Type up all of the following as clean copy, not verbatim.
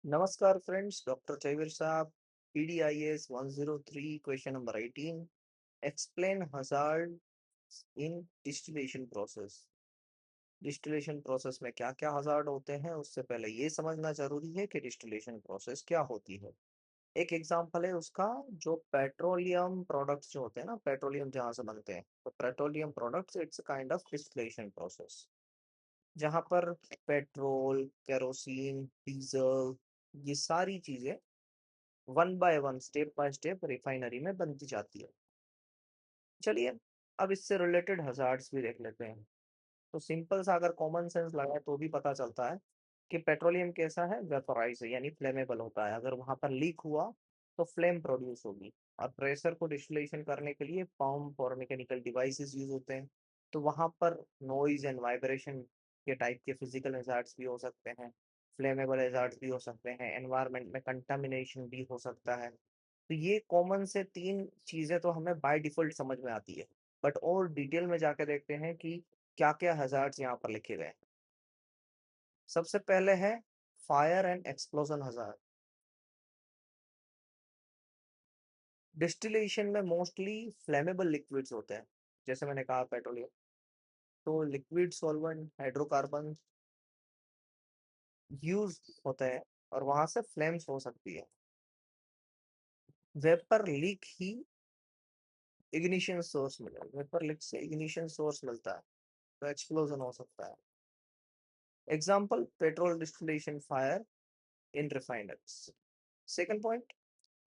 नमस्कार friends, doctor चैवीर साहब, PDIS 103 question number 18। Explain hazard in distillation process. Distillation process में क्या क्या हजार्ड होते हैं, उससे पहले ये समझना जरूरी है कि डिस्टिलेशन प्रोसेस क्या होती है। एक एग्जांपल है उसका, जो पेट्रोलियम प्रोडक्ट्स जो होते हैं ना, पेट्रोलियम जहाँ से बनते हैं, तो petroleum products it's kind of distillation process, जहाँ पर पेट्रोल, केरोसिन, डीजल, ये सारी चीजें one by one, step by step refinery में बनती जाती है। चलिए, अब इससे रिलेटेड हजार्ड्स भी देख लेते हैं। तो सिंपल सा अगर कॉमन सेंस लगाए तो भी पता चलता है कि पेट्रोलियम कैसा है, वेपोराइज है, यानी फ्लेमेबल होता है। अगर वहां पर लीक हुआ तो फ्लेम प्रोड्यूस होगी। और प्रेशर को डिस्टिलेशन करने के लिए पंप और मैकेनिकल डिवाइसेस यूज होते हैं। तो वहां पर नॉइज एंड वाइब्रेशन के टाइप के फिजिकल हजार्ड्स भी हो सकते हैं, फ्लेमेबल हजार्ड्स भी हो सकते हैं, एनवायरनमेंट में कंटामिनेशन भी हो सकता है। तो ये कॉमन से तीन चीजें तो हमें बाय डिफॉल्ट समझ में आती है, बट और डिटेल में जाके देखते हैं कि क्या क्या हजार्ड्स यहाँ पर लिखे गए हैं। सबसे पहले है fire and explosion hazard. Distillation में मोस्टली फ्लेमेबल लिक्विड्स होते हैं, जैसे मैंने कहा पेट्रोलियम, तो लिक्विड सॉल्वेंट हाइड्रोकार्बन यूज होते हैं और वहां से फ्लेम्स हो सकती है। वेपर लीक ही इग्निशन सोर्स मिले, वेपर लीक से इग्निशन सोर्स मिलता है, तो एक्सप्लोजन हो सकता है। Example, petrol distillation fire in refineries. Second point,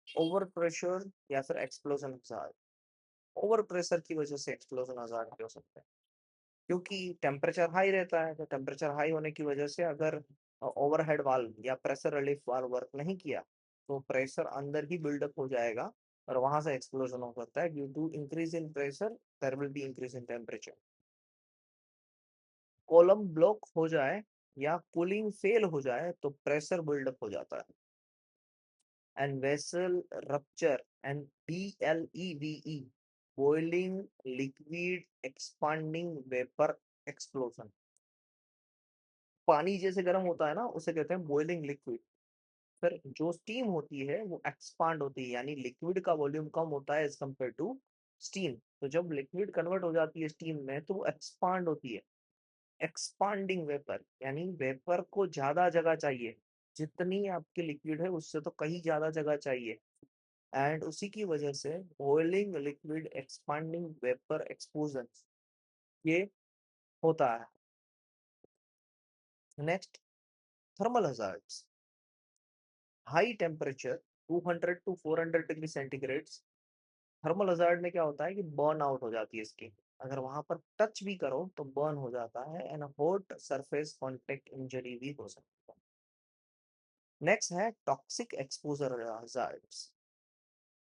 over pressure या फिर एक्सप्लोजन हजार्ड। ओवर प्रेशर की वजह से एक्सप्लोजन हजार्ड भी हो सकते हैं, क्योंकि टेम्परेचर हाई रहता है। तो टेम्परेचर हाई होने की वजह से अगर ओवरहेड वाल्व या प्रेशर रिलीफ वाल्व वर्क नहीं किया तो प्रेशर अंदर ही बिल्डअप हो जाएगा और वहां से एक्सप्लोजन हो सकता है। Due to increase in pressure there will be increase in temperature. Column block हो जाए या कूलिंग फेल हो जाए तो प्रेशर बिल्डअप हो जाता है। And vessel rupture and BLEVE, boiling liquid expanding vapour explosion. पानी जैसे गर्म होता है ना, उसे कहते हैं बॉइलिंग लिक्विड। फिर जो स्टीम होती है वो एक्सपांड होती है, यानी लिक्विड का वॉल्यूम कम होता है एज कम्पेयर टू स्टीम। तो जब लिक्विड कन्वर्ट हो जाती है स्टीम में तो वो एक्सपांड होती है। एक्सपांडिंग वेपर यानी वेपर को ज्यादा जगह चाहिए, जितनी आपकी लिक्विड है उससे तो कहीं ज्यादा जगह चाहिए। एंड उसी की वजह से boiling liquid expanding vapour explosion ये होता है। Next, thermal hazards. High temperature 200 to 400 degree centigrade. Thermal hazard में क्या होता है कि बर्न आउट हो जाती है स्किन, अगर वहां पर टच भी करो तो बर्न हो जाता है। And hot surface contact injury भी हो सकती है। नेक्स्ट है टॉक्सिक एक्सपोजर हजार्ड्स।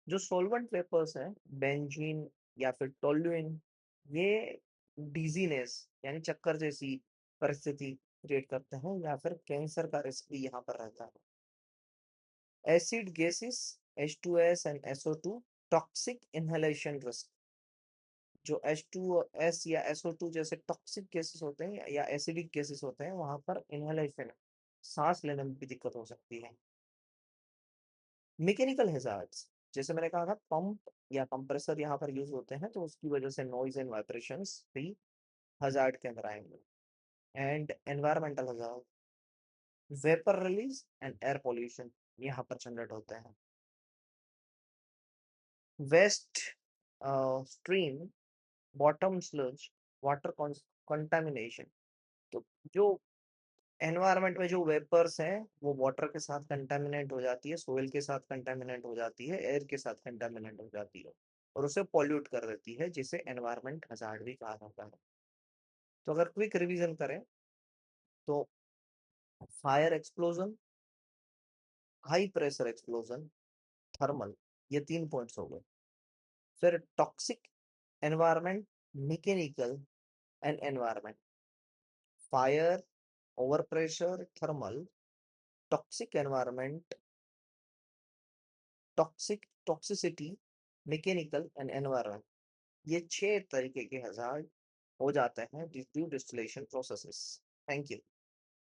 जो सॉल्वेंट वेपर्स हैं, बेंजीन या फिर टोल्यूइन, ये डिजीनेस यानी चक्कर जैसी परिस्थिति क्रिएट करते हैं या फिर कैंसर का रिस्क भी यहाँ पर रहता है। Acid gases H2S and SO2, toxic inhalation risk. जो H2S या SO2 जैसे टॉक्सिक गैसेस होते हैं या एसिडिक गैसेस होते हैं, वहां पर इनहेलेशन, सांस लेने में भी दिक्कत हो सकती है। मैकेनिकल हैजार्ड्स, जैसे मैंने कहा था पंप या कंप्रेसर यहाँ पर यूज होते हैं, तो उसकी वजह से नॉइज एंड वाइब्रेशंस भी हजार्ड के अंदर आएंगे। And environmental hazard, vapour release and air pollution यहाँ पर जनरेट होते हैं। Waste stream, bottom sludge, water contamination. तो जो एनवायरनमेंट में जो वेपर्स हैं वो वाटर के साथ कंटामिनेट हो जाती है, सोइल के साथ कंटामिनेट हो जाती है, एयर के साथ कंटामिनेट हो जाती है और उसे पॉल्यूट कर देती है, जिसे एनवायरनमेंट हजार्ड भी कहा जाता है। तो अगर क्विक रिवीजन करें तो fire explosion, high pressure explosion, thermal, ये तीन पॉइंट्स हो गए। फिर toxic environment, mechanical and environment, fire, over pressure, thermal, toxic environment, toxicity, mechanical and environment. ये 6 तरीके के हजार्ड हो जाते हैं due to distillation processes. Thank you.